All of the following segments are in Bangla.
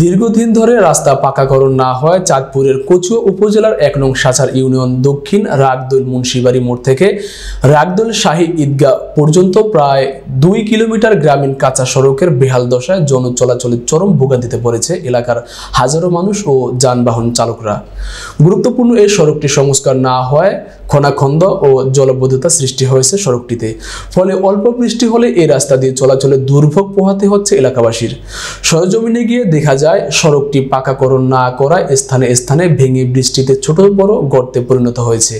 দীর্ঘদিন ধরে রাস্তা পাকাকরণ না হওয়ায় চাঁদপুরের কচুয়া উপজেলার ১ নং সাচার ইউনিয়ন দক্ষিণ রাগদোল মুন্সিবাড়ি মোড় থেকে রাগদোল শাহী ঈদগাহ পর্যন্ত প্রায় ২ কিলোমিটার গ্রামীণ কাঁচা সড়কের বেহাল দশায় জন চলাচলের চরম ভোগান্তিতে পড়েছে এলাকার হাজারো মানুষ ও যানবাহন চালকরা। গুরুত্বপূর্ণ এই সড়কটি সংস্কার না হওয়ায় খনাখন্দ ও জলবদ্ধতা সৃষ্টি হয়েছে সড়কটিতে। ফলে অল্প বৃষ্টি হলে এই রাস্তা দিয়ে চলাচলে দুর্ভোগ পোহাতে হচ্ছে এলাকাবাসীর। সরেজমিনে গিয়ে দেখা যায় সড়কটি পাকাকরণ না করায় স্থানে স্থানে ভেঙে বৃষ্টিতে ছোট বড় গর্তে পরিণত হয়েছে।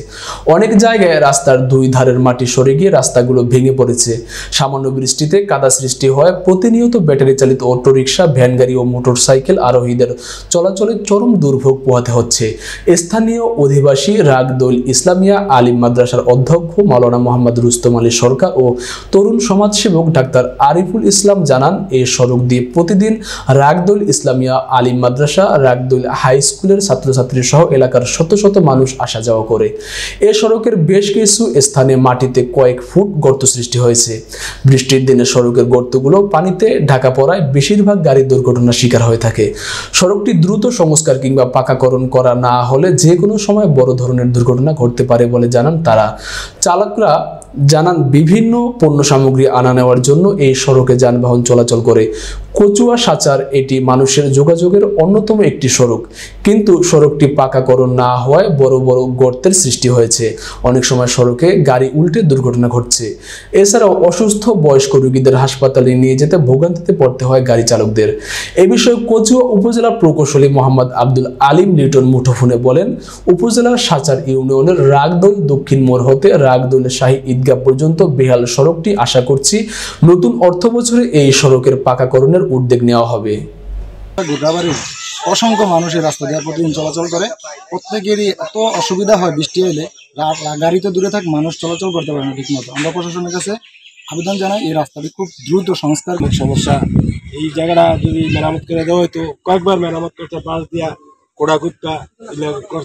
অনেক জায়গায় রাস্তার দুই ধারের মাটি সরে গিয়ে রাস্তাগুলো ভেঙে পড়েছে। সামান্য বৃষ্টিতে কাদা সৃষ্টি হয়। প্রতিনিয়ত ব্যাটারি চালিত অটোরিকশা, ভ্যান গাড়ি ও মোটরসাইকেল আরোহীদের চলাচলে চরম দুর্ভোগ পোহাতে হচ্ছে। স্থানীয় অধিবাসী রাগদোল ইসলামিয়া আলিম মাদ্রাসার অধ্যক্ষ মাওলানা মোহাম্মদ রুস্তম আলী সরকার ও তরুণ সমাজসেবক ডাক্তার আরিফুল ইসলাম জানান, এই সড়ক দিয়ে প্রতিদিন রাগদোল ইসলামিয়া আলিম মাদ্রাসা, রাগদোল হাই স্কুলের ছাত্রছাত্রী সহ এলাকার শত শত মানুষ আসা যাওয়া করে। এ সড়কের বেশ কিছু স্থানে মাটিতে কয়েক ফুট গর্ত সৃষ্টি হয়েছে। বৃষ্টির দিনে সড়কের গর্তগুলো পানিতে ঢাকা পড়ায় বেশিরভাগ গাড়ি দুর্ঘটনার শিকার হয়ে থাকে। সড়কটি দ্রুত সংস্কার কিংবা পাকাকরণ করা না হলে যে কোনো সময় বড় ধরনের দুর্ঘটনা ঘটতে পারে বলে জানান তারা। চালকরা জানান, বিভিন্ন পণ্য সামগ্রী আনা নেওয়ার জন্য এই সড়কে যানবাহন চলাচল করে। কচুয়া সাচার এটি মানুষের যোগাযোগের অন্যতম একটি সড়ক, কিন্তু সড়কটি পাকাকরণ না হওয়ায় বড় বড় গর্তের সৃষ্টি হয়েছে। অনেক সময় সড়কে গাড়ি উল্টে দুর্ঘটনা ঘটছে। এছাড়াও অসুস্থ বয়স্ক রোগীদের হাসপাতালে নিয়ে যেতে ভোগান্তিতে পড়তে হয় গাড়ি চালকদের। এ বিষয়ে কচুয়া উপজেলা প্রকৌশলী মোহাম্মদ আব্দুল আলিম লিটন মুঠোফোনে বলেন, উপজেলার সাচার ইউনিয়নের রাগদোল দক্ষিণ মোড় হতে রাগদোল শাহী ঈদগাহ পর্যন্ত বেহাল সড়কটি আশা করছি নতুন অর্থ বছরে এই সড়কের পাকাকরণের উদ্যোগ নেওয়া হবে। অসংখ্য মানুষের রাস্তা দিয়ে প্রতিদিন চলাচল করে, প্রত্যেকেরই এত অসুবিধা হয়। বৃষ্টি হলে গাড়ি তো দূরে থাক, মানুষ চলাচল করতে পারে না ঠিক মতো। আমরা প্রশাসনের কাছে আবেদন জানাই, এই রাস্তাটি খুব দ্রুত সংস্কার। সমস্যা, এই জায়গাটা যদি মেরামত করে দেওয়া হয়তো, কয়েকবার মেরামত করতে পাশ দিয়া কোড়া কুটকা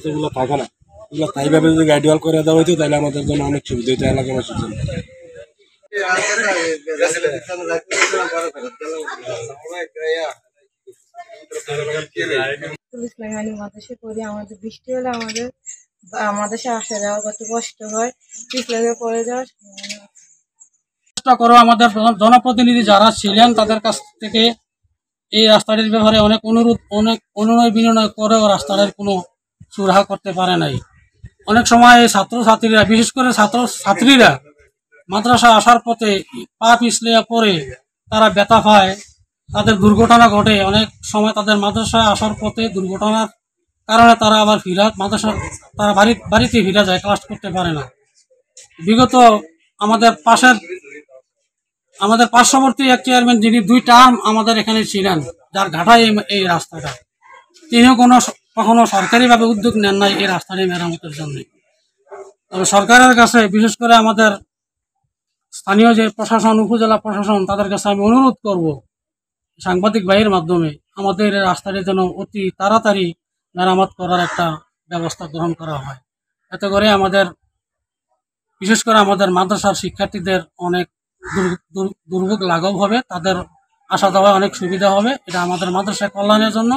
এগুলো থাকে না, এগুলো তাইভাবে যদি গাইডওয়াল করে দেওয়া হয়তো তাহলে আমাদের জন্য অনেক সুবিধা হতো এলাকাবাসীর জন্য। আমাদের বৃষ্টি হলে আমাদের আসা যাওয়া কত কষ্ট হয়, পিছলে পড়ে যাওয়ার চেষ্টা করো। আমাদের জনপ্রতিনিধি যারা ছিলেন তাদের কাছ থেকে এই রাস্তাটির ব্যাপারে অনেক অনুনয় বিনয় করেও রাস্তাটির কোনো সুরাহা করতে পারে নাই। অনেক সময় ছাত্রছাত্রীরা, বিশেষ করে ছাত্রছাত্রীরা মাদ্রাসা আসার পথে পা পিছলে পড়ে তারা ব্যথা পায়, তাদের দুর্ঘটনা ঘটে। অনেক সময় তাদের মাদ্রাসা আসার পথে দুর্ঘটনার কারণে তারা আবার তারা বাড়িতে ফিরে যায়, ক্লাস করতে পারে না। বিগত আমাদের পার্শ্ববর্তী এক চেয়ারম্যান, যিনি 2 টার্ম আমাদের এখানে ছিলেন, যার ঘাটায় এই রাস্তাটা, তিনিও কখনো সরকারিভাবে উদ্যোগ নেন নাই এই রাস্তাটি মেরামতের জন্য। তবে সরকারের কাছে, বিশেষ করে আমাদের স্থানীয় যে প্রশাসন, উপজেলা প্রশাসন, তাদের কাছে আমি অনুরোধ করব, সাংবাদিক ভাইয়ের মাধ্যমে আমাদের এই রাস্তাটির জন্য অতি তাড়াতাড়ি মেরামত করার একটা ব্যবস্থা গ্রহণ করা হয়। এতে করে বিশেষ করে আমাদের মাদ্রাসার শিক্ষার্থীদের অনেক দুর্ভোগ লাঘব হবে, তাদের আসা যাওয়ায় অনেক সুবিধা হবে। এটা আমাদের মাদ্রাসা কল্যাণের জন্য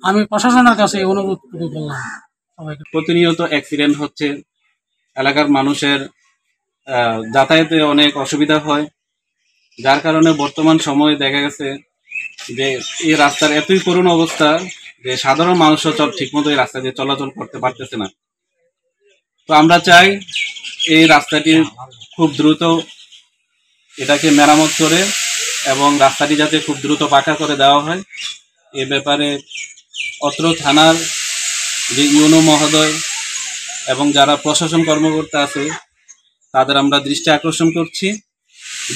আমি প্রশাসনের কাছে অনুরোধ করলাম সবাইকে। প্রতিনিয়ত অ্যাক্সিডেন্ট হচ্ছে, এলাকার মানুষের যাতায়াতে অনেক অসুবিধা হয়, যার কারণে বর্তমান সময়ে দেখা গেছে যে এই রাস্তার এতই করুণ অবস্থা যে সাধারণ মানুষও ঠিকমতো এই রাস্তা দিয়ে চলাচল করতে পারতেছে না। তো আমরা চাই এই রাস্তাটি খুব দ্রুত এটাকে মেরামত করে এবং রাস্তাটি যাতে খুব দ্রুত পাকা করে দেওয়া হয়। এ ব্যাপারে অত্র থানার যে ইউনো মহোদয় এবং যারা প্রশাসন কর্মকর্তা আছে তাদের আমরা দৃষ্টি আকর্ষণ করছি,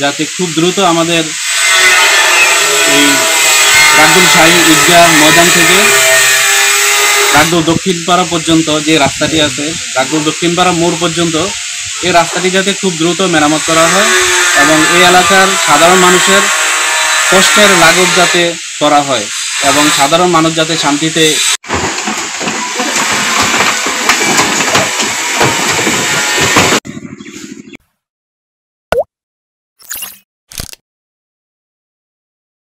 যাতে খুব দ্রুত আমাদের এই রাগদোল শাহী ঈদগাহ ময়দান থেকে রাগদোল দক্ষিণপাড়া পর্যন্ত যে রাস্তাটি আছে, রাগদোল দক্ষিণপাড়া মোড় পর্যন্ত এই রাস্তাটি যাতে খুব দ্রুত মেরামত করা হয় এবং এই এলাকার সাধারণ মানুষের কষ্টের লাঘব যাতে করা হয় এবং সাধারণ মানুষ যাতে শান্তিতে